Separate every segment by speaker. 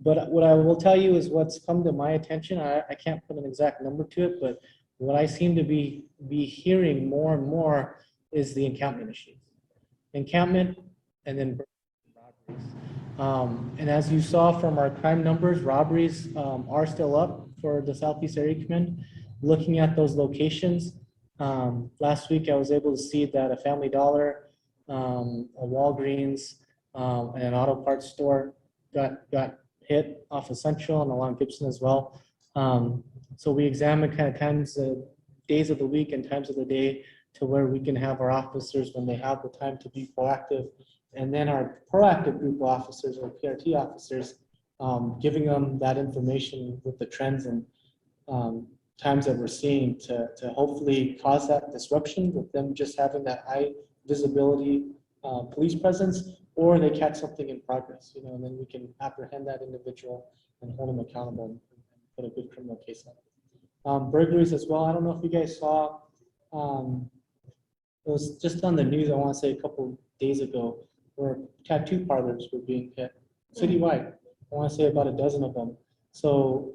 Speaker 1: But what I will tell you is what's come to my attention. I can't put an exact number to it, but what I seem to be hearing more and more is the encampment issue. Encampment and then robberies. And as you saw from our crime numbers, robberies are still up for the Southeast Area Command. Looking at those locations, last week I was able to see that a Family Dollar, a Walgreens, and an auto parts store got hit off of Central and along Gibson as well. So we examine kind of times, days of the week and times of the day to where we can have our officers when they have the time to be proactive. And then our proactive group of officers or PRT officers, giving them that information with the trends and times that we're seeing to hopefully cause that disruption with them just having that high visibility police presence, or they catch something in progress, you know, and then we can apprehend that individual and hold them accountable and put a good criminal case on it. Burglaries as well. I don't know if you guys saw, it was just on the news, I want to say a couple days ago, where tattoo parlors were being hit citywide. I want to say about a dozen of them. So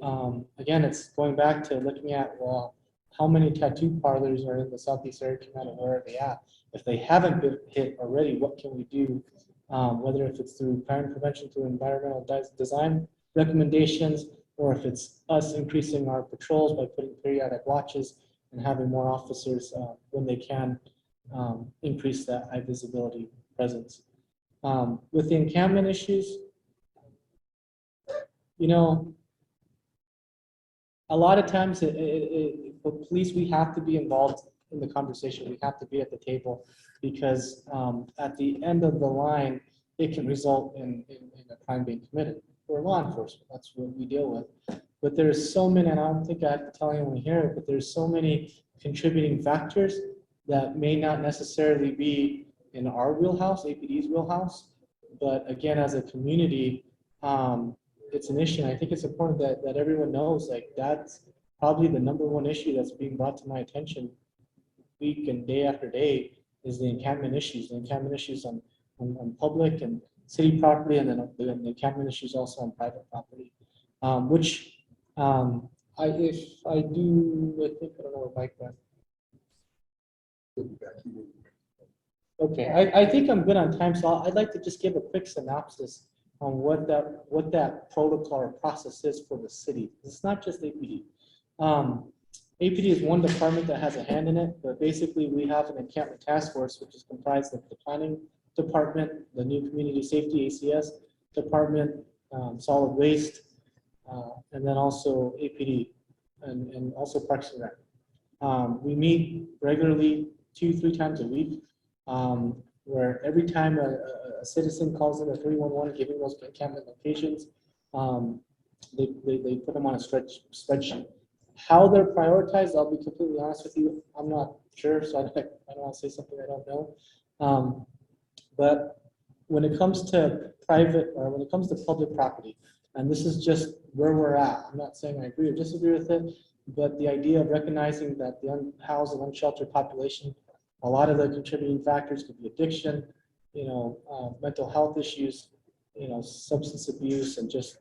Speaker 1: again, it's going back to looking at, well, how many tattoo parlors are in the Southeast Area Command and where are they at? If they haven't been hit already, what can we do? Whether if it's through crime prevention, through environmental design recommendations, or if it's us increasing our patrols by putting periodic watches and having more officers when they can increase that high visibility presence. With the encampment issues, you know, a lot of times for police, we have to be involved in the conversation. We have to be at the table because at the end of the line, it can result in a crime being committed. For law enforcement, that's what we deal with. But there's so many, and I don't think I have to tell anyone here, but there's so many contributing factors that may not necessarily be in our wheelhouse, APD's wheelhouse. But again, as a community, it's an issue. And I think it's important that everyone knows, like, that's probably the #1 issue that's being brought to my attention week and day after day is the encampment issues. The encampment issues on public and city property, and then the encampment issues also on private property. Which if I do, I think I don't know where Mike went. Okay, I think I'm good on time, so I'd like to just give a quick synopsis on what that protocol or process is for the city. It's not just APD. APD is one department that has a hand in it, but basically we have an encampment task force, which is comprised of the planning department, the new community safety ACS department, solid waste, and then also APD and also Parks and Rec. We meet regularly 2-3 times a week, where every time a citizen calls in a 311 giving those encampment locations, they put them on a spreadsheet. How they're prioritized, I'll be completely honest with you, I'm not sure, so I don't want to say something I don't know. But when it comes to private, or when it comes to public property, and this is just where we're at, I'm not saying I agree or disagree with it, but the idea of recognizing that the unhoused and unsheltered population, a lot of the contributing factors could be addiction, you know, mental health issues, you know, substance abuse, and just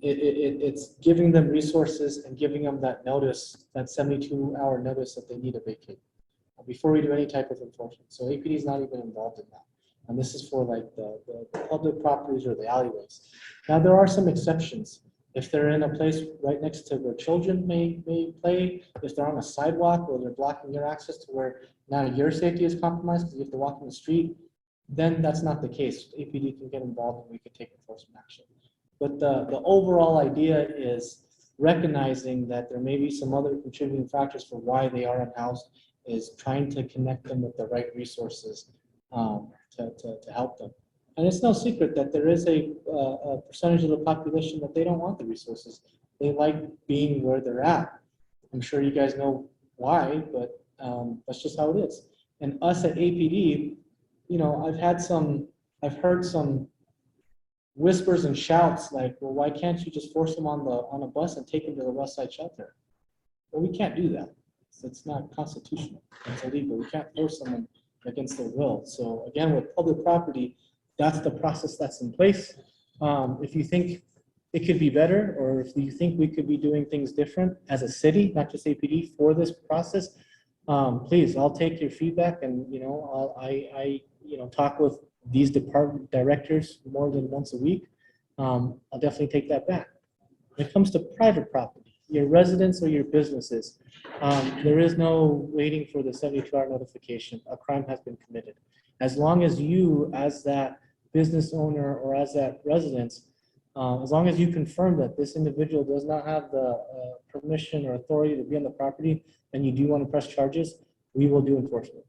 Speaker 1: it's giving them resources and giving them that notice, that 72-hour notice that they need to vacate before we do any type of enforcement. So APD is not even involved in that. And this is for like the public properties or the alleyways. Now there are some exceptions. If they're in a place right next to where children may play, if they're on a sidewalk or they're blocking your access to where now your safety is compromised because you have to walk in the street, then that's not the case. APD can get involved and we can take enforcement action. But the overall idea is recognizing that there may be some other contributing factors for why they are unhoused, is trying to connect them with the right resources to help them. And it's no secret that there is a percentage of the population that they don't want the resources. They like being where they're at. I'm sure you guys know why, but that's just how it is. And us at APD, you know, I've heard some whispers and shouts like, well, why can't you just force them on a bus and take them to the West Side shelter? Well, we can't do that. It's not constitutional. It's illegal. We can't force someone against their will. So again, with public property, that's the process that's in place. If you think it could be better, or if you think we could be doing things different as a city, not just APD, for this process, please, I'll take your feedback, and I talk with these department directors more than once a week. I'll definitely take that back. When it comes to private property, your residence or your businesses, there is no waiting for the 72-hour notification. A crime has been committed. As long as you, as that business owner or as that residence, as long as you confirm that this individual does not have the permission or authority to be on the property, and you do want to press charges, we will do enforcement.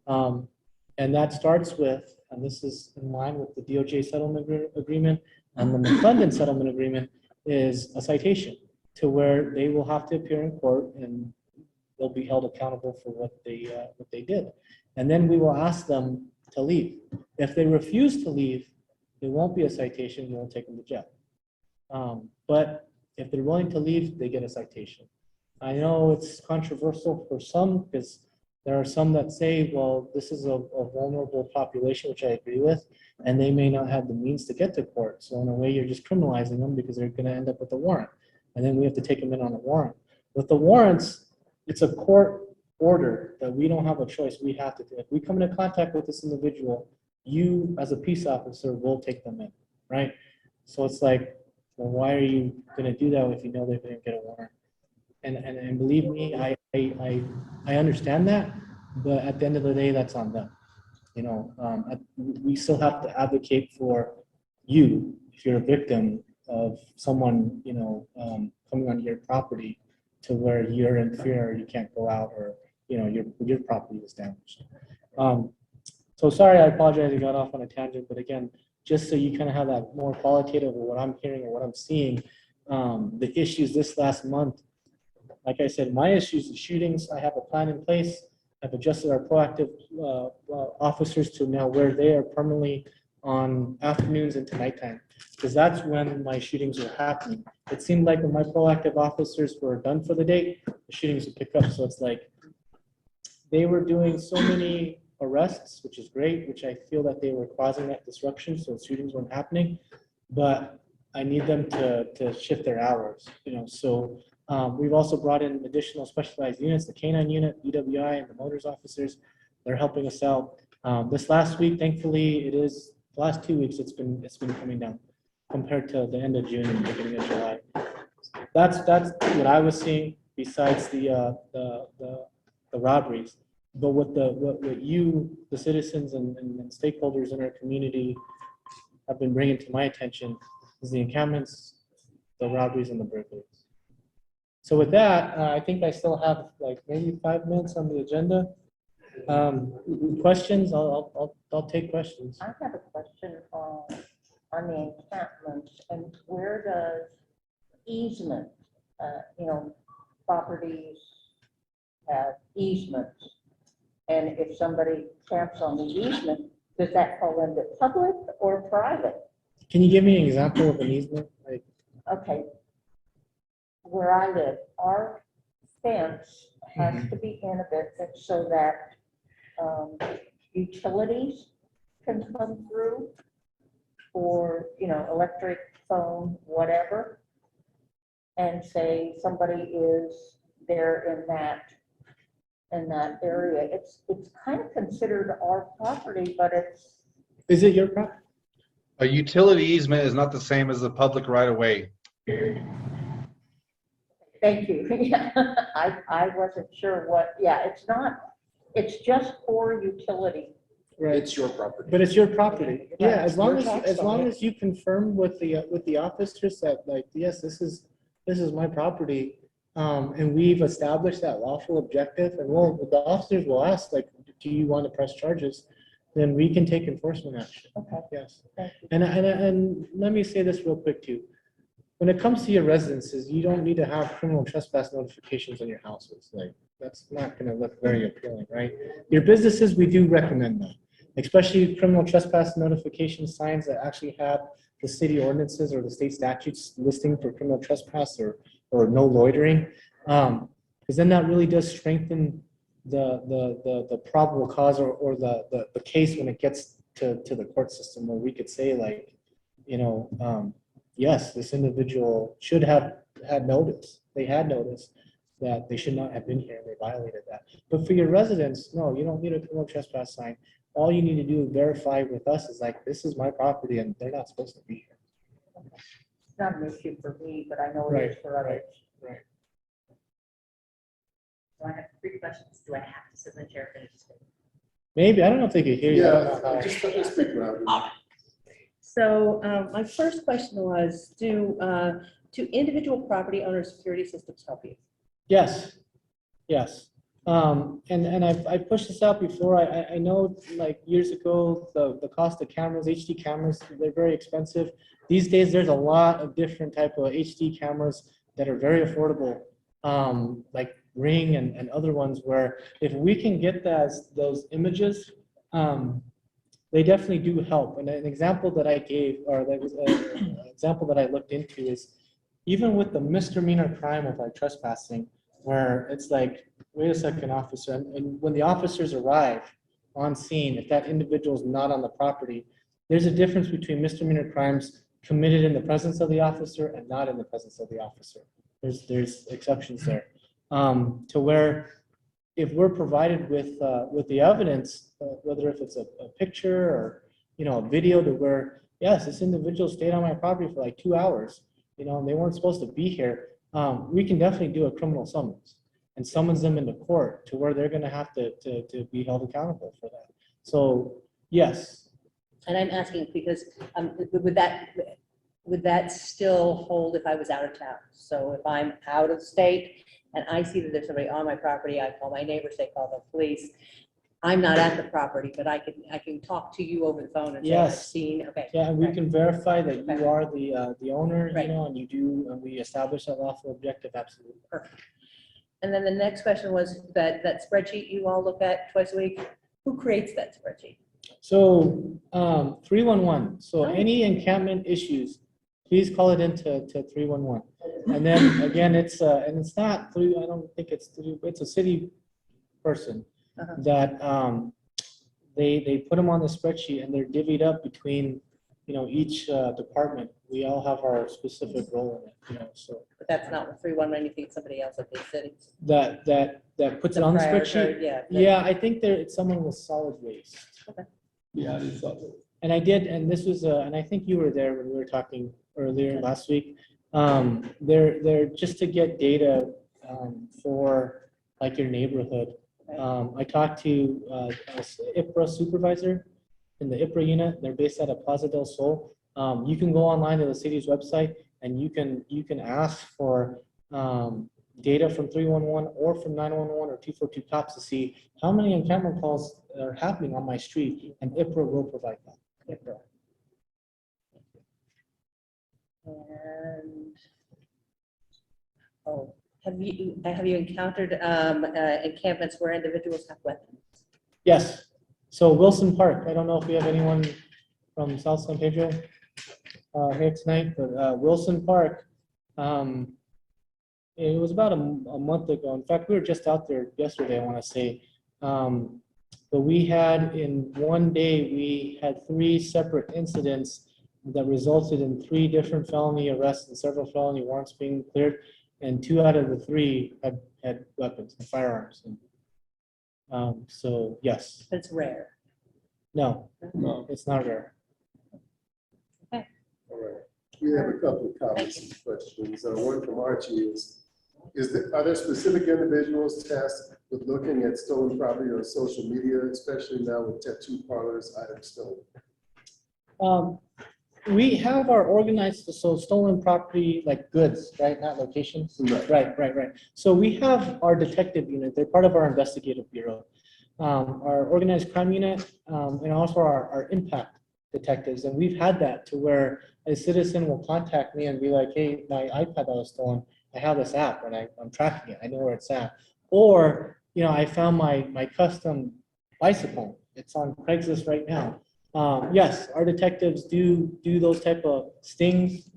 Speaker 1: And that starts with, and this is in line with the DOJ settlement agreement and the McClendon settlement agreement, is a citation to where they will have to appear in court and they'll be held accountable for what they did. And then we will ask them to leave. If they refuse to leave, there won't be a citation, we won't take them to jail. But if they're willing to leave, they get a citation. I know it's controversial for some because there are some that say, well, this is a vulnerable population, which I agree with, and they may not have the means to get to court. So in a way, you're just criminalizing them because they're going to end up with a warrant. And then we have to take them in on a warrant. With the warrants, it's a court order that we don't have a choice. We have to do. If we come into contact with this individual, you as a peace officer will take them in, right? So it's like, well, why are you going to do that if you know they're going to get a warrant? And believe me, I understand that, but at the end of the day, that's on them. We still have to advocate for you if you're a victim of someone, coming on your property to where you're in fear, you can't go out, or your property is damaged. So sorry, I apologize, I got off on a tangent, but again, just so you kind of have that more qualitative of what I'm hearing or what I'm seeing, the issues this last month. Like I said, my issues, the shootings, I have a plan in place. I've adjusted our proactive officers to now where they are permanently on afternoons into nighttime, because that's when my shootings were happening. It seemed like when my proactive officers were done for the day, the shootings would pick up. So it's like they were doing so many arrests, which is great, which I feel that they were causing that disruption, so shootings weren't happening. But I need them to shift their hours, so. We've also brought in additional specialized units, the K9 unit, UWI, and the motors officers. They're helping us out. This last week, thankfully, the last 2 weeks, it's been coming down compared to the end of June and beginning of July. That's what I was seeing. Besides the robberies, but what you, the citizens and stakeholders in our community, have been bringing to my attention is the encampments, the robberies, and the burglaries. So with that, I think I still have like maybe 5 minutes on the agenda. Questions? I'll take questions.
Speaker 2: I have a question on the encampments, and where does easement, properties have easements, and if somebody camps on the easement, does that fall into public or private?
Speaker 1: Can you give me an example of an easement?
Speaker 2: Okay. Where I live, our fence has to be in a bit so that utilities can come through, or electric, phone, whatever, and say somebody is there in that area. It's kind of considered our property, but
Speaker 1: Is it your property?
Speaker 3: A utility easement is not the same as the public right of way.
Speaker 2: Thank you. Yeah, I wasn't sure what. Yeah, it's not. It's just for utility.
Speaker 1: Right.
Speaker 4: It's your property.
Speaker 1: But it's your property.
Speaker 2: Right.
Speaker 1: Yeah, as long
Speaker 2: Your
Speaker 1: as you confirm with the officers that, like, yes, this is my property, and we've established that lawful objective, and the officers will ask, like, do you want to press charges? Then we can take enforcement action.
Speaker 2: Okay.
Speaker 1: Yes.
Speaker 2: Thank you.
Speaker 1: And let me say this real quick too. When it comes to your residences, you don't need to have criminal trespass notifications on your houses. Like, that's not going to look very appealing, right? Your businesses, we do recommend that, especially criminal trespass notification signs that actually have the city ordinances or the state statutes listing for criminal trespass or no loitering, because then that really does strengthen the probable cause or the case when it gets to the court system, where we could say, like, yes, this individual should have had notice. They had notice that they should not have been here. They violated that. But for your residents, no, you don't need a criminal trespass sign. All you need to do, verify with us is like, this is my property and they're not supposed to be here.
Speaker 2: It's not an issue for me, but I know it
Speaker 1: Right,
Speaker 2: is for others.
Speaker 1: Right.
Speaker 4: So I have 3 questions. Do I have to sit in the chair for this?
Speaker 1: Maybe, I don't know if they could hear you. I don't know
Speaker 5: Yeah,
Speaker 1: how.
Speaker 5: just speak loudly.
Speaker 4: So my first question was, do individual property owner security systems help you?
Speaker 1: Yes, yes. And I've pushed this out before. I know like years ago, the cost of cameras, HD cameras, they're very expensive. These days, there's a lot of different type of HD cameras that are very affordable, like Ring and other ones where if we can get those images, they definitely do help. And an example that I gave, or that was an example that I looked into is even with the misdemeanor crime of like trespassing, where it's like, wait a second, officer, and when the officers arrive on scene, if that individual is not on the property, there's a difference between misdemeanor crimes committed in the presence of the officer and not in the presence of the officer. There's exceptions there. To where if we're provided with the evidence, whether if it's a picture or, a video to where, yes, this individual stayed on my property for like 2 hours, and they weren't supposed to be here, we can definitely do a criminal summons and summons them into court to where they're going to have to be held accountable for that. So yes.
Speaker 4: And I'm asking because would that still hold if I was out of town? So if I'm out of state and I see that there's somebody on my property, I call my neighbors, they call the police. I'm not at the property, but I can talk to you over the phone and say, I've
Speaker 1: Yes.
Speaker 4: seen, okay.
Speaker 1: Yeah, and we
Speaker 4: right.
Speaker 1: can verify that
Speaker 4: Okay.
Speaker 1: you are the owner,
Speaker 4: Right.
Speaker 1: and you do, and we establish that lawful objective, absolutely.
Speaker 4: Perfect. And then the next question was that spreadsheet you all look at twice a week, who creates that spreadsheet?
Speaker 1: So 311, so
Speaker 4: Oh.
Speaker 1: any encampment issues, please call it into 311. And then again, it's not through, I don't think it's a city person
Speaker 4: Uh-huh.
Speaker 1: that they put them on the spreadsheet and they're divvied up between, each department. We all have our specific role in it, so
Speaker 4: But that's not with 311, you think somebody else at the city.
Speaker 1: that puts it on the spreadsheet.
Speaker 4: Yeah.
Speaker 1: Yeah, I think it's someone with solid waste.
Speaker 5: Yeah, I just thought.
Speaker 1: And I did, and this was, and I think you were there when we were talking earlier last week. They're just to get data for like your neighborhood. I talked to a IPRA supervisor in the IPRA unit. They're based out of Plaza del Sol. You can go online to the city's website and you can ask for data from 311 or from 911 or 242 cops to see how many encampment calls are happening on my street, and IPRA will provide that. IPRA.
Speaker 4: And, have you encountered encampments where individuals have weapons?
Speaker 1: Yes. So Wilson Park, I don't know if we have anyone from South San Pedro here tonight, but Wilson Park, it was about a month ago. In fact, we were just out there yesterday, I want to say. But we had, in one day, we had 3 separate incidents that resulted in 3 different felony arrests and several felony warrants being cleared. And 2 out of the 3 had weapons and firearms. So yes,
Speaker 4: But it's rare.
Speaker 1: no,
Speaker 5: No.
Speaker 1: it's not rare.
Speaker 5: All right. We have a couple of comments and questions. One from Archie are there specific individuals tasked with looking at stolen property on social media, especially now with tattoo parlors items stolen?
Speaker 1: We have our organized, so stolen property, like goods, right, not locations.
Speaker 5: Right.
Speaker 1: Right. So we have our detective unit, they're part of our investigative bureau. Our organized crime unit, and also our impact detectives. And we've had that to where a citizen will contact me and be like, hey, my iPad that was stolen, I have this app and I'm tracking it, I know where it's at. Or, I found my custom bicycle, it's on Craigslist right now. Yes, our detectives do those type of stings,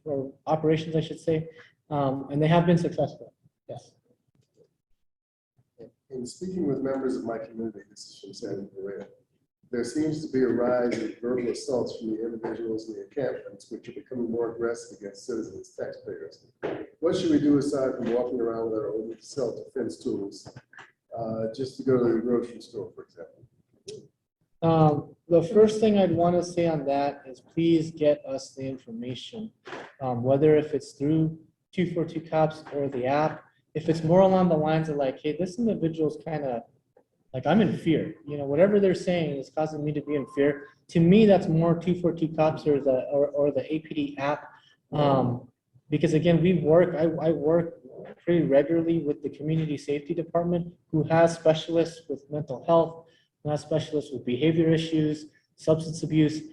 Speaker 1: or operations, I should say, and they have been successful. Yes.
Speaker 5: In speaking with members of my community, this is from San Maria, there seems to be a rise in verbal assaults from the individuals in the encampments, which are becoming more aggressive against citizens, taxpayers. What should we do aside from walking around with our own self-defense tools, just to go to the grocery store, for example?
Speaker 1: The first thing I'd want to say on that is please get us the information, whether if it's through 242 Cops or the app. If it's more along the lines of like, hey, this individual's kind of like, I'm in fear, you know, whatever they're saying is causing me to be in fear. To me, that's more 242 Cops or the APD app. Because again, I work pretty regularly with the community safety department, who has specialists with mental health, who has specialists with behavior issues, substance abuse.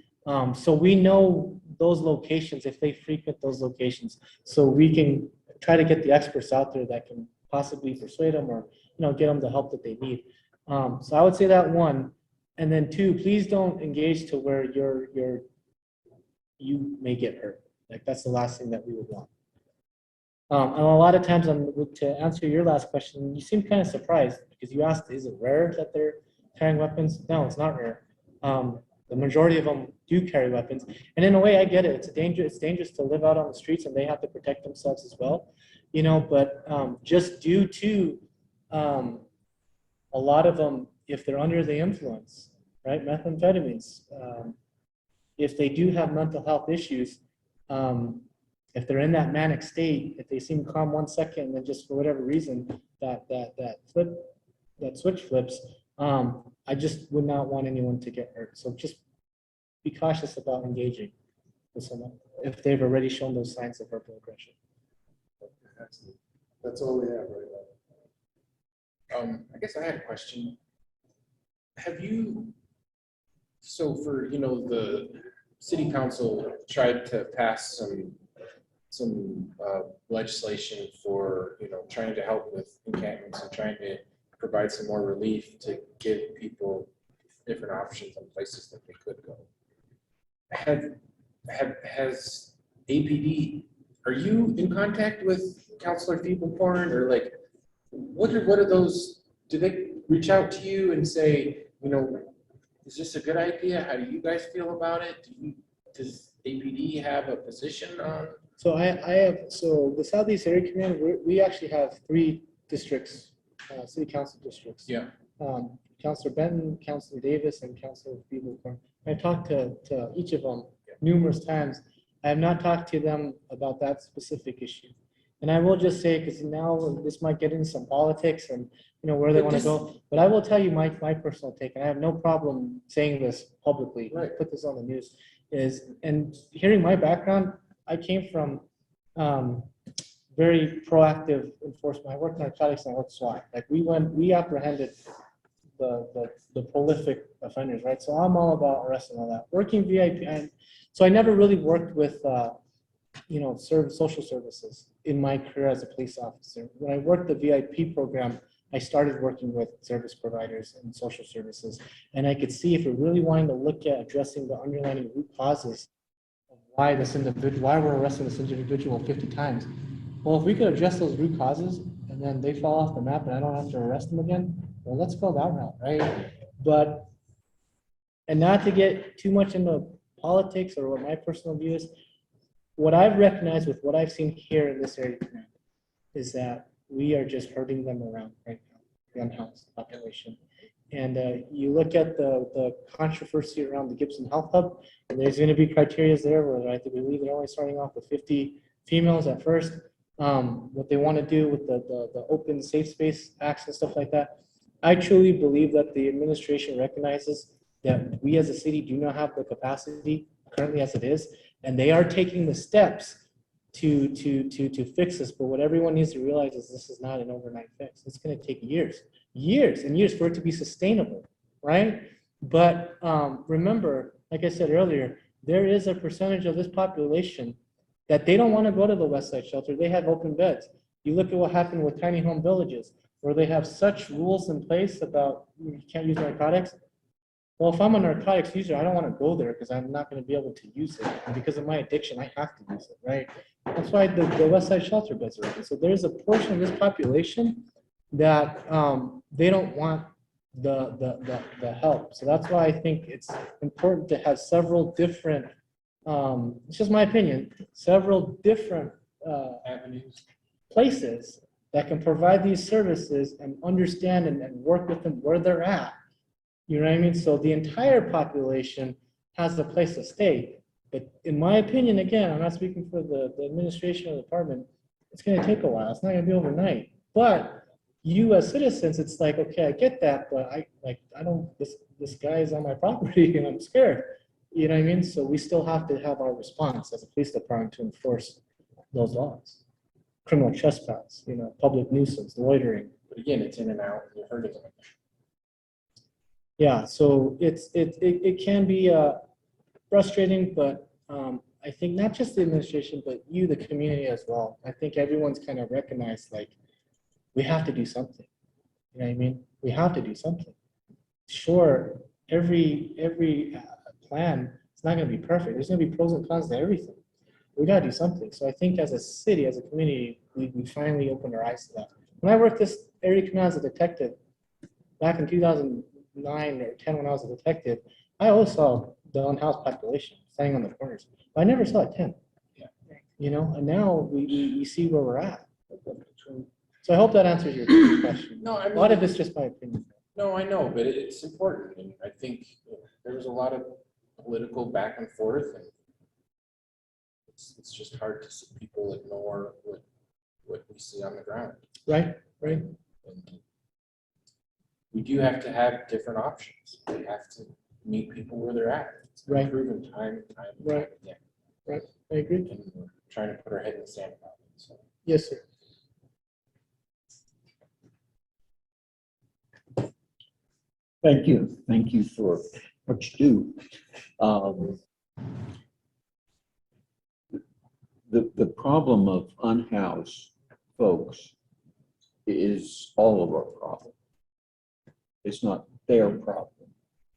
Speaker 1: So we know those locations if they frequent those locations. So we can try to get the experts out there that can possibly persuade them or, you know, get them the help that they need. So I would say that one. And then two, please don't engage to where you may get hurt. Like that's the last thing that we would want. And a lot of times, to answer your last question, you seem kind of surprised because you asked, is it rare that they're carrying weapons? No, it's not rare. The majority of them do carry weapons. And in a way, I get it. It's dangerous to live out on the streets and they have to protect themselves as well. You know, but just due to a lot of them, if they're under the influence, right, methamphetamines, if they do have mental health issues, if they're in that manic state, if they seem calm 1 second and then just for whatever reason that switch flips, I just would not want anyone to get hurt. So just be cautious about engaging with someone if they've already shown those signs of verbal aggression.
Speaker 5: Excellent. That's all we have right now.
Speaker 6: I guess I had a question. Have you, so for, you know, the city council tried to pass some legislation for, you know, trying to help with encampments and trying to provide some more relief to give people different options on places that they could go. Has APD, are you in contact with Councilor Feeblecorn, or like, what are those, do they reach out to you and say, you know, is this a good idea? How do you guys feel about it? Does APD have a position on?
Speaker 1: So so the Southeast Area Command, we actually have 3 districts, city council districts.
Speaker 6: Yeah.
Speaker 1: Councilor Benton, Councilor Davis, and Councilor Feeblecorn. I talked to each of them numerous times. I have not talked to them about that specific issue. And I will just say, because now this might get into some politics and, you know, where they want to go. But I will tell you my personal take, and I have no problem saying this publicly.
Speaker 6: Right.
Speaker 1: Put this on the news. And hearing my background, I came from very proactive enforcement. I worked in narcotics and I worked SWAT. Like we apprehended the prolific offenders, right? So I'm all about arresting all that. Working VIP, and so I never really worked with, you know, social services in my career as a police officer. When I worked the VIP program, I started working with service providers and social services, and I could see if we're really wanting to look at addressing the underlying root causes of why we're arresting this individual 50 times. Well, if we could address those root causes and then they fall off the map and I don't have to arrest them again, well, let's go that route, right? But, and not to get too much into politics or what my personal view is, what I've recognized with what I've seen here in this area is that we are just hurting them around right now, the unhoused population. And you look at the controversy around the Gibson Health Hub, and there's going to be criteria there where I believe they're only starting off with 50 females at first. What they want to do with the open safe space acts and stuff like that. I truly believe that the administration recognizes that we as a city do not have the capacity currently as it is, and they are taking the steps to fix this. But what everyone needs to realize is this is not an overnight fix. It's going to take years and years for it to be sustainable, right? But remember, like I said earlier, there is a percentage of this population that they don't want to go to the West Side Shelter. They have open beds. You look at what happened with tiny home villages, where they have such rules in place about you can't use narcotics. Well, if I'm a narcotics user, I don't want to go there because I'm not going to be able to use it. And because of my addiction, I have to use it, right? That's why the West Side Shelter beds are open. So there's a portion of this population that they don't want the help. So that's why I think it's important to have several different, it's just my opinion, several different
Speaker 6: Avenues.
Speaker 1: places that can provide these services and understand and work with them where they're at. You know what I mean? So the entire population has a place to stay. But in my opinion, again, I'm not speaking for the administration or the department, it's gonna take a while. It's not gonna be overnight. But you as citizens, it's like, okay, I get that, but I don't, this guy is on my property and I'm scared. You know what I mean? So we still have to have our response as a police department to enforce those laws. Criminal trespass, public nuisance, loitering.
Speaker 6: But again, it's in and out, and you're hurting them.
Speaker 1: Yeah, so it can be frustrating, but I think not just the administration, but you, the community as well. I think everyone's kind of recognized, like, we have to do something. You know what I mean? We have to do something. Sure, every plan, it's not going to be perfect. There's going to be pros and cons to everything. We got to do something. So I think as a city, as a community, we finally opened our eyes to that. When I worked this area command as a detective back in 2009 or 10, when I was a detective, I always saw the unhoused population standing on the corners. But I never saw a tent.
Speaker 6: Yeah.
Speaker 1: And now we see where we're at. So I hope that answers your question.
Speaker 6: No, I
Speaker 1: A lot of
Speaker 6: mean,
Speaker 1: it's just my opinion.
Speaker 6: no, I know, but it's important, and I think there was a lot of political back and forth, and it's just hard to see people ignore what we see on the ground.
Speaker 1: Right, right.
Speaker 6: And we do have to have different options. We have to meet people where they're at. It's been
Speaker 1: Right.
Speaker 6: proven time and time
Speaker 1: Right.
Speaker 6: again.
Speaker 1: I agree.
Speaker 6: And we're trying to put our head in the sand about it. So
Speaker 1: Yes, sir.
Speaker 7: Thank you. Thank you for what you do. The problem of unhoused folks is all of our problem. It's not their problem.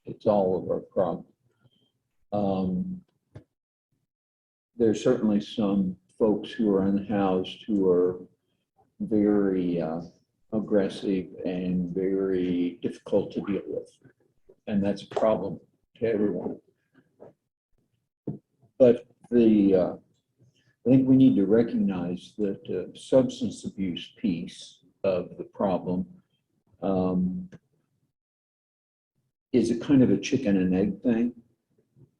Speaker 7: It's all of our problem. There's certainly some folks who are unhoused who are very aggressive and very difficult to deal with. And that's a problem to everyone. But I think we need to recognize that the substance abuse piece of the problem is a kind of a chicken and egg thing.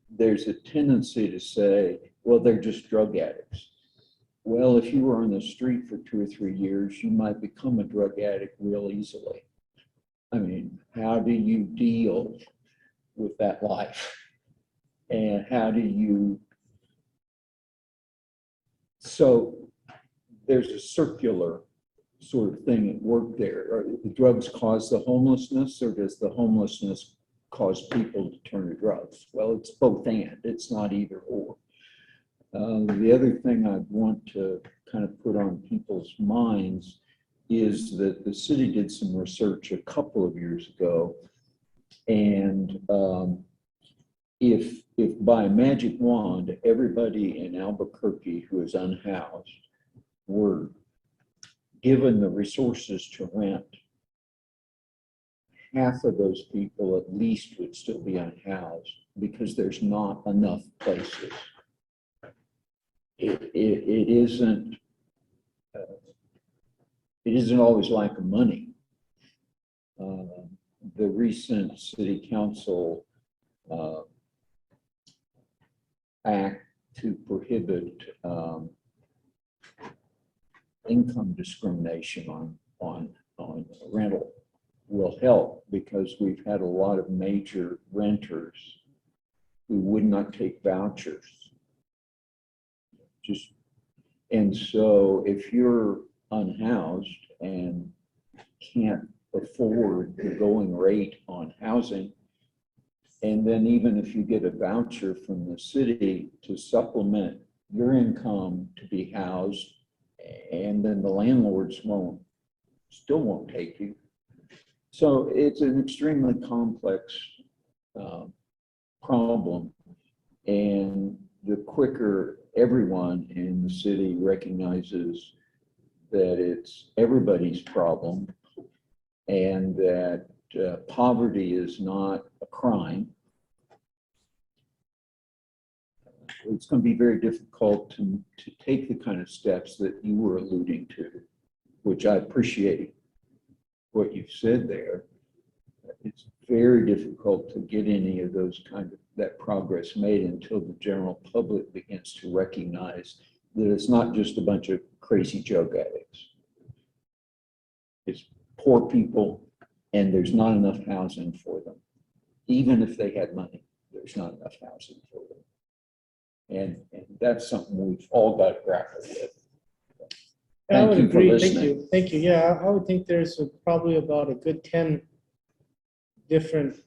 Speaker 7: There's a tendency to say, well, they're just drug addicts. Well, if you were on the street for 2 or 3 years, you might become a drug addict real easily. I mean, how do you deal with that life? And how do you, so there's a circular sort of thing at work there. Are the drugs cause the homelessness, or does the homelessness cause people to turn to drugs? Well, it's both and, it's not either or. The other thing I want to kind of put on people's minds is that the city did some research a couple of years ago, and if by magic wand everybody in Albuquerque who is unhoused were given the resources to rent, half of those people at least would still be unhoused because there's not enough places. It isn't always lack of money. The recent city council act to prohibit income discrimination on rental will help, because we've had a lot of major renters who would not take vouchers. And so if you're unhoused and can't afford the going rate on housing, and then even if you get a voucher from the city to supplement your income to be housed, and then the landlords still won't take you. So it's an extremely complex problem. And the quicker everyone in the city recognizes that it's everybody's problem, and that poverty is not a crime, it's going to be very difficult to take the kind of steps that you were alluding to, which I appreciate what you've said there. It's very difficult to get any of those that progress made until the general public begins to recognize that it's not just a bunch of crazy drug addicts. It's poor people, and there's not enough housing for them. Even if they had money, there's not enough housing for them. And that's something we've all got to grapple with.
Speaker 1: I would
Speaker 7: Thank you for
Speaker 1: agree. Thank
Speaker 7: listening.
Speaker 1: you. Thank you. Yeah, I would think there's probably about a good 10 different, I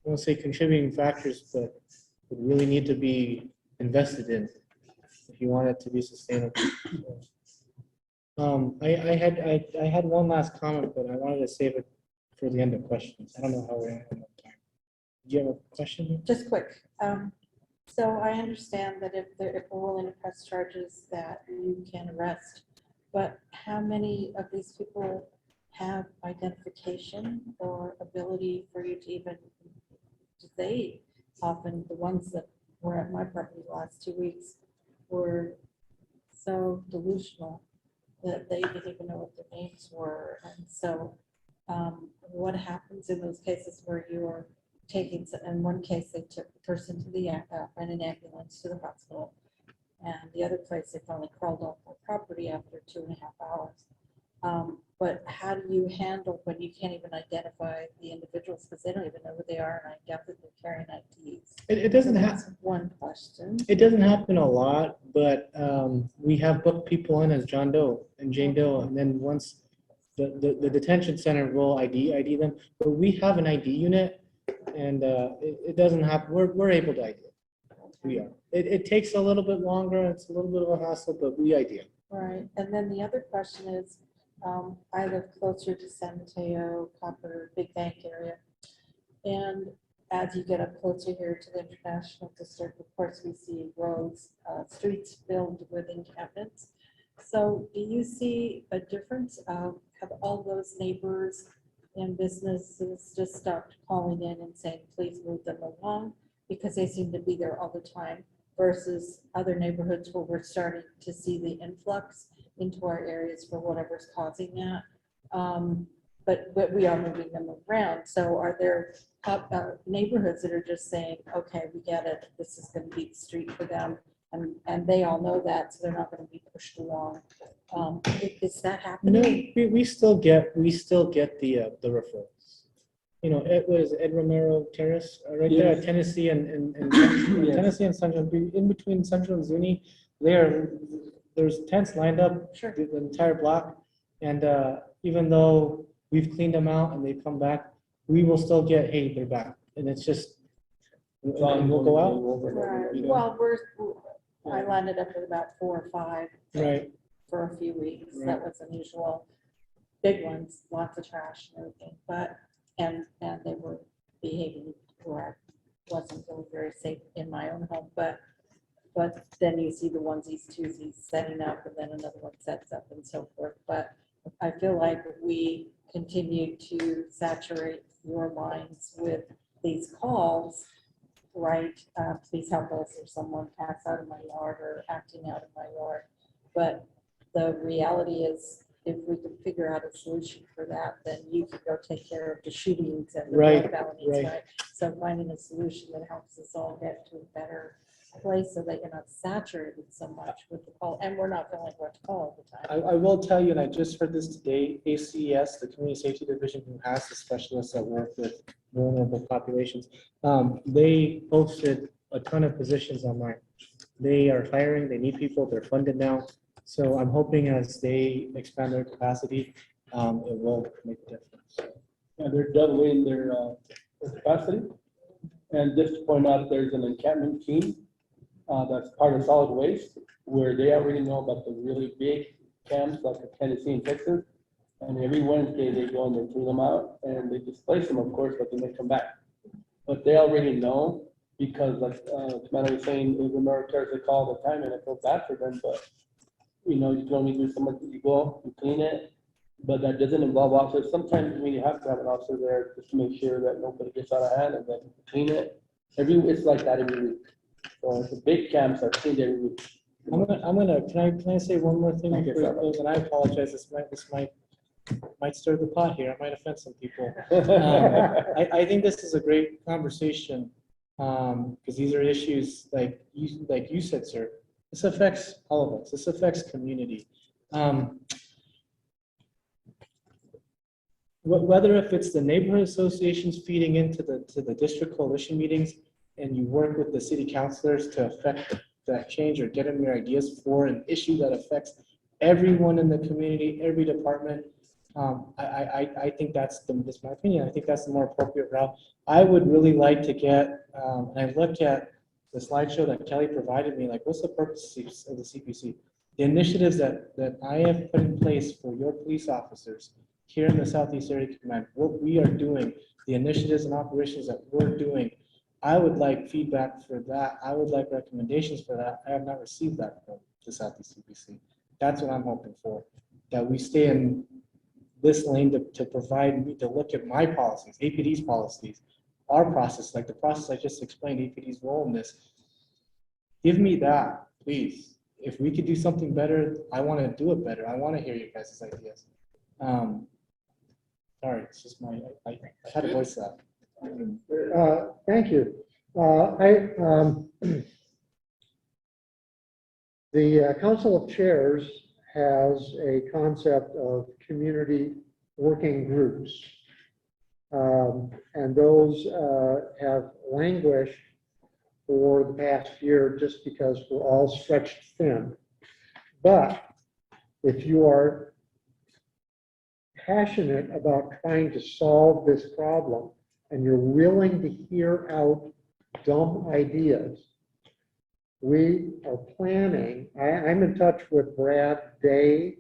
Speaker 1: won't say contributing factors, but would really need to be invested in if you want it to be sustainable. I had one last comment, but I wanted to save it for the end of questions. I don't know how we're at time. Do you have a question?
Speaker 8: Just quick. So I understand that if we're willing to press charges that you can arrest, but how many of these people have identification or ability for you to even, they often, the ones that were at my property the last 2 weeks were so delusional that they didn't even know what their names were. And so what happens in those cases where you are taking, in one case, they took the person to the, in an ambulance to the hospital. And the other place, they finally crawled off their property after 2.5 hours. But how do you handle when you can't even identify the individuals because they don't even know who they are, and I doubt that they're carrying IDs?
Speaker 1: It doesn't
Speaker 8: So
Speaker 1: have.
Speaker 8: that's one question.
Speaker 1: It doesn't happen a lot, but we have booked people in as John Doe and Jane Doe, and then once the detention center will ID them, but we have an ID unit, and it doesn't happen. We're able to ID it. We are. It takes a little bit longer. It's a little bit of a hassle, but we ID it.
Speaker 8: Right, and then the other question is, I live closer to San Mateo, Copper, Big Bank area. And as you get up closer here to the International District, of course, we see roads, streets filled with encampments. So do you see a difference of, have all those neighbors and businesses just stopped calling in and saying, please move them along? Because they seem to be there all the time versus other neighborhoods where we're starting to see the influx into our areas for whatever's causing that. But we are moving them around. So are there neighborhoods that are just saying, okay, we get it, this is going to be the street for them, and they all know that, so they're not going to be pushed along. Is that happening?
Speaker 1: No, we still get the referrals. You know, it was Ed Romero Terrace right there at Tennessee and Tennessee and Central, in between Central and Zuni. There's tents lined up
Speaker 8: Sure.
Speaker 1: the entire block, and even though we've cleaned them out and they've come back, we will still get, hey, they're back, and it's just and we'll go out.
Speaker 8: Right.
Speaker 1: You know?
Speaker 8: Well, I landed up with about 4 or 5
Speaker 1: Right.
Speaker 8: for a few weeks.
Speaker 1: Right.
Speaker 8: That was unusual. Big ones, lots of trash and everything, but, and they were behaving where I wasn't feeling very safe in my own home, but then you see the onesies, twosies setting up, and then another one sets up and so forth. But I feel like we continue to saturate your minds with these calls, right? Please help us, or someone passed out of my yard or acting out of my yard. But the reality is, if we can figure out a solution for that, then you can go take care of the shootings and the
Speaker 1: Right,
Speaker 8: drug felonies,
Speaker 1: right.
Speaker 8: right? So finding a solution that helps us all get to a better place so that you're not saturated so much with the call, and we're not feeling what to call all the time.
Speaker 1: I will tell you, and I just heard this today, ACS, the Community Safety Division, who has the specialists that work with vulnerable populations, they posted a ton of positions online. They are hiring, they need people, they're funded now. So I'm hoping as they expand their capacity, it will make a difference.
Speaker 9: And they're doubling their capacity. And just to point out, there's an encampment team that's part of solid waste, where they already know about the really big camps like Tennessee and Texas. And every Wednesday they go and they clean them out and they displace them, of course, but then they come back. But they already know, because like Commander was saying, the military, they call all the time, and I feel bad for them, but you know, you can only do so much. You go, you clean it, but that doesn't involve officers. Sometimes we have to have an officer there just to make sure that nobody gets out of hand and then clean it. It's like that every week. So the big camps are cleaned every week.
Speaker 1: Can I say one more thing
Speaker 9: Okay,
Speaker 1: before you
Speaker 9: sorry.
Speaker 1: close? And I apologize, this might stir the pot here, I might offend some people. I think this is a great conversation, because these are issues like you said, sir. This affects all of us. This affects community. Whether if it's the neighborhood associations feeding into the district coalition meetings, and you work with the city councilors to affect that change or get them your ideas for an issue that affects everyone in the community, every department. I think that's my opinion. I think that's the more appropriate route. I would really like to get, and I looked at the slideshow that Kelly provided me, like what's the purpose of the CPC? The initiatives that I have put in place for your police officers here in the Southeast Area Command, what we are doing, the initiatives and operations that we're doing, I would like feedback for that. I would like recommendations for that. I have not received that from the Southeast CPC. That's what I'm hoping for, that we stay in this lane to provide me to look at my policies, APD's policies, our process, like the process I just explained, APD's role in this. Give me that, please. If we could do something better, I want to do it better. I want to hear your guys' ideas. Sorry, it's just I had to voice that.
Speaker 10: Thank you. The Council of Chairs has a concept of community working groups. And those have languished for the past year just because we're all stretched thin. But if you are passionate about trying to solve this problem and you're willing to hear out dumb ideas, we are planning, I'm in touch with Brad Day,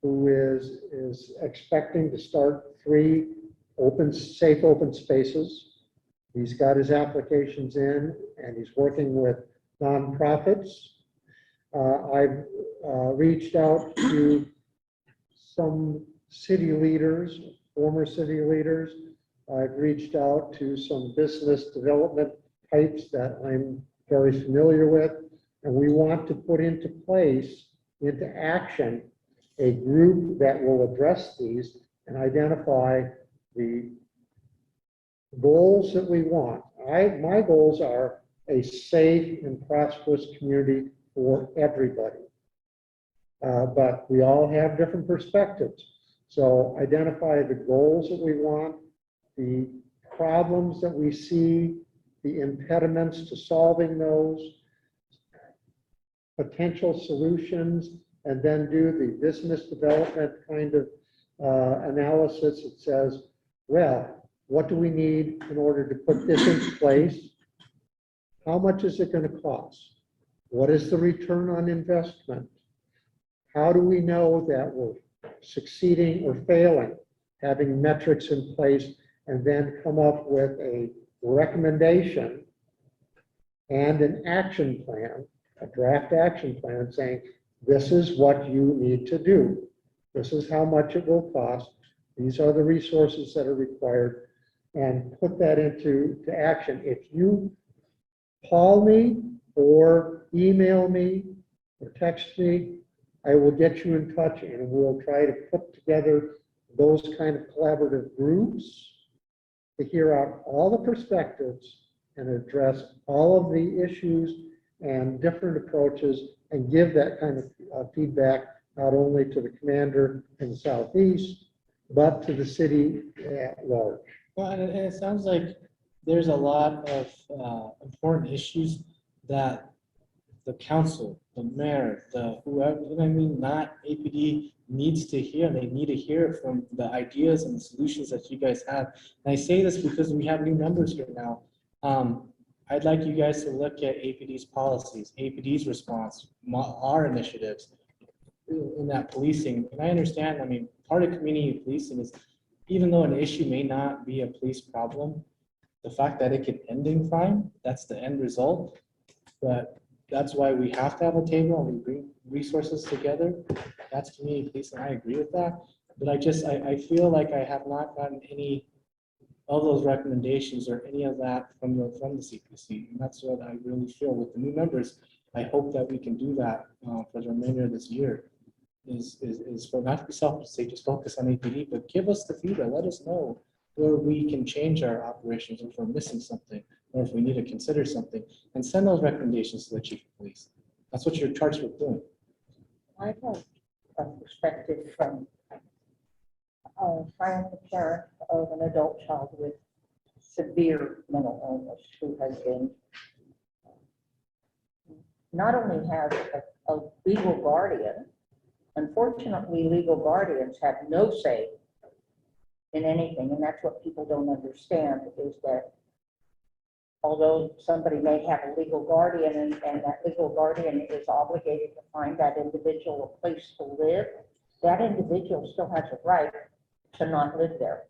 Speaker 10: who is expecting to start 3 safe open spaces. He's got his applications in and he's working with nonprofits. I've reached out to some city leaders, former city leaders. I've reached out to some business development types that I'm very familiar with, and we want to put into place, into action, a group that will address these and identify the goals that we want. My goals are a safe and prosperous community for everybody. But we all have different perspectives. So identify the goals that we want, the problems that we see, the impediments to solving those, potential solutions, and then do the business development kind of analysis that says, well, what do we need in order to put this into place? How much is it going to cost? What is the return on investment? How do we know that we're succeeding or failing? Having metrics in place and then come up with a recommendation and an action plan, a draft action plan saying, this is what you need to do. This is how much it will cost. These are the resources that are required, and put that into action. If you call me or email me or text me, I will get you in touch and we'll try to put together those kind of collaborative groups to hear out all the perspectives and address all of the issues and different approaches and give that kind of feedback not only to the commander in the Southeast, but to the city at large.
Speaker 1: Well, and it sounds like there's a lot of important issues that the council, the mayor, the whoever, I mean, not APD needs to hear. They need to hear from the ideas and the solutions that you guys have. And I say this because we have new members here now. I'd like you guys to look at APD's policies, APD's response, our initiatives in that policing. And I understand, I mean, part of community policing is, even though an issue may not be a police problem, the fact that it can end in crime, that's the end result. But that's why we have to have a table and we bring resources together. That's community policing. I agree with that. But I feel like I have not gotten any of those recommendations or any of that from the CPC. And that's what I really feel with the new members. I hope that we can do that for the remainder of this year. Is for not to be selfish, say just focus on APD, but give us the feedback. Let us know where we can change our operations, if we're missing something, or if we need to consider something, and send those recommendations to the chief of police. That's what you're charged with doing.
Speaker 2: I have a perspective from finally a parent of an adult child with severe mental illness who has been not only has a legal guardian. Unfortunately, legal guardians have no say in anything, and that's what people don't understand, is that although somebody may have a legal guardian and that legal guardian is obligated to find that individual a place to live, that individual still has a right to not live there.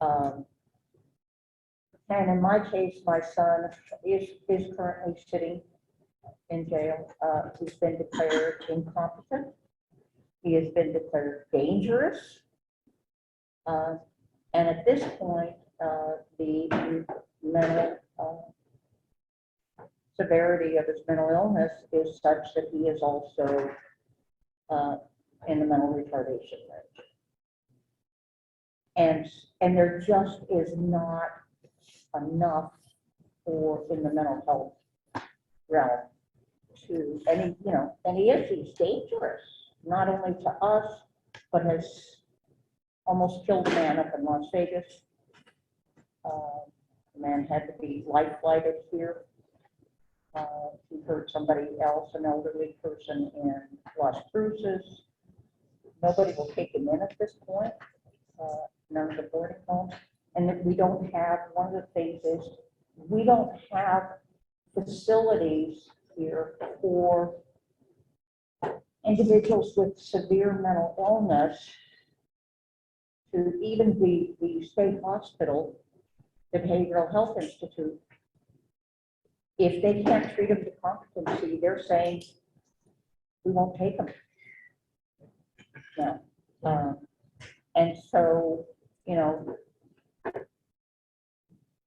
Speaker 2: And in my case, my son is currently sitting in jail. He's been declared incompetent. He has been declared dangerous. And at this point, the mental severity of his mental illness is such that he is also in the mental retardation range. And there just is not enough for in the mental health realm to, and he's dangerous, not only to us, but has almost killed a man up in Las Vegas. The man had to be life flighted here. He hurt somebody else, an elderly person in Las Cruces. Nobody will take him in at this point, none of the boarding homes. And that we don't have, one of the things is, we don't have facilities here for individuals with severe mental illness to even the state hospital, the Behavioral Health Institute. If they can't treat them to competency, they're saying, we won't take them. No. And so,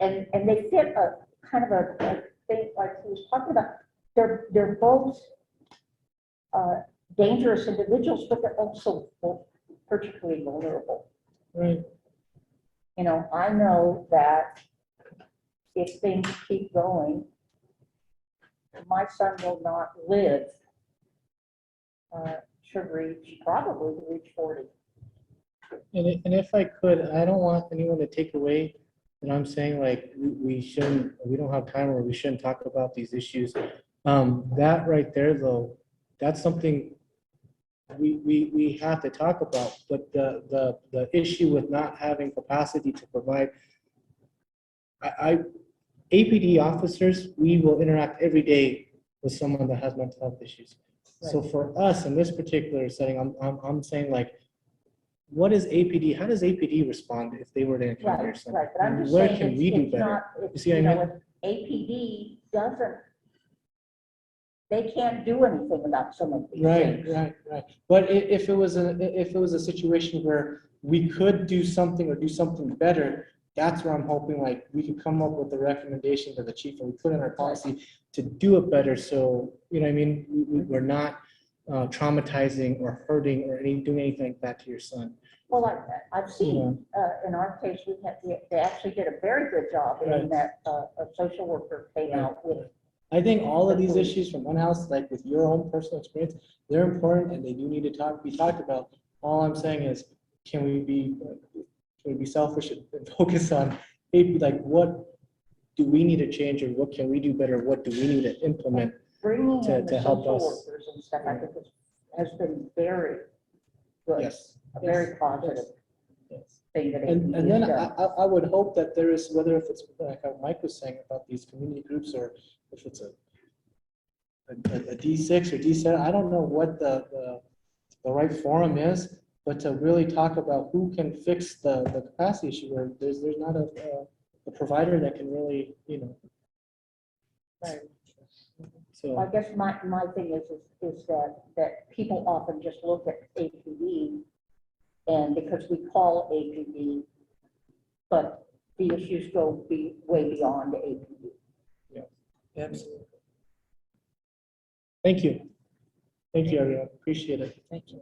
Speaker 2: and they fit a kind of a thing like he was talking about. They're both dangerous individuals, but they're also both particularly vulnerable.
Speaker 1: Right.
Speaker 2: I know that if things keep going, my son will not live to probably reach 40.
Speaker 1: And if I could, I don't want anyone to take away that I'm saying like we don't have time or we shouldn't talk about these issues. That right there though, that's something we have to talk about. But the issue with not having capacity to provide, APD officers, we will interact every day with someone that has mental health issues. Right. So for us in this particular setting, I'm saying like, what is APD? How does APD respond if they were to encounter something?
Speaker 2: Right, but I'm just
Speaker 1: where
Speaker 2: saying
Speaker 1: can we do better? You see what I mean?
Speaker 2: APD doesn't, they can't do anything about some of these
Speaker 1: Right,
Speaker 2: things.
Speaker 1: right. But if it was a situation where we could do something or do something better, that's where I'm hoping like we could come up with a recommendation to the chief and we put in our policy to do it better. So, you know what I mean? We're not traumatizing or hurting or doing anything like that to your son.
Speaker 2: Well, I've seen in our case, they actually did a very good job in that a social worker came out with.
Speaker 1: I think all of these issues from one house, like with your own personal experience, they're important and they do need to be talked about. All I'm saying is, can we be selfish and focus on like what do we need to change or what can we do better? What do we need to implement
Speaker 2: Bringing in the
Speaker 1: to help
Speaker 2: social
Speaker 1: us?
Speaker 2: workers and stuff, I think has been very good.
Speaker 1: Yes.
Speaker 2: A very positive thing that
Speaker 1: And
Speaker 2: APD
Speaker 1: then
Speaker 2: has done.
Speaker 1: I would hope that there is, whether if it's like how Mike was saying about these community groups or if it's a D6 or D7, I don't know what the right forum is, but to really talk about who can fix the capacity issue where there's not a provider that can really,
Speaker 2: Right.
Speaker 1: So
Speaker 2: I guess my thing is that people often just look at APD And because we call APD, but the issues go way beyond APD.
Speaker 1: Absolutely. Thank you. Thank you, everyone. Appreciate it.
Speaker 4: Thank you.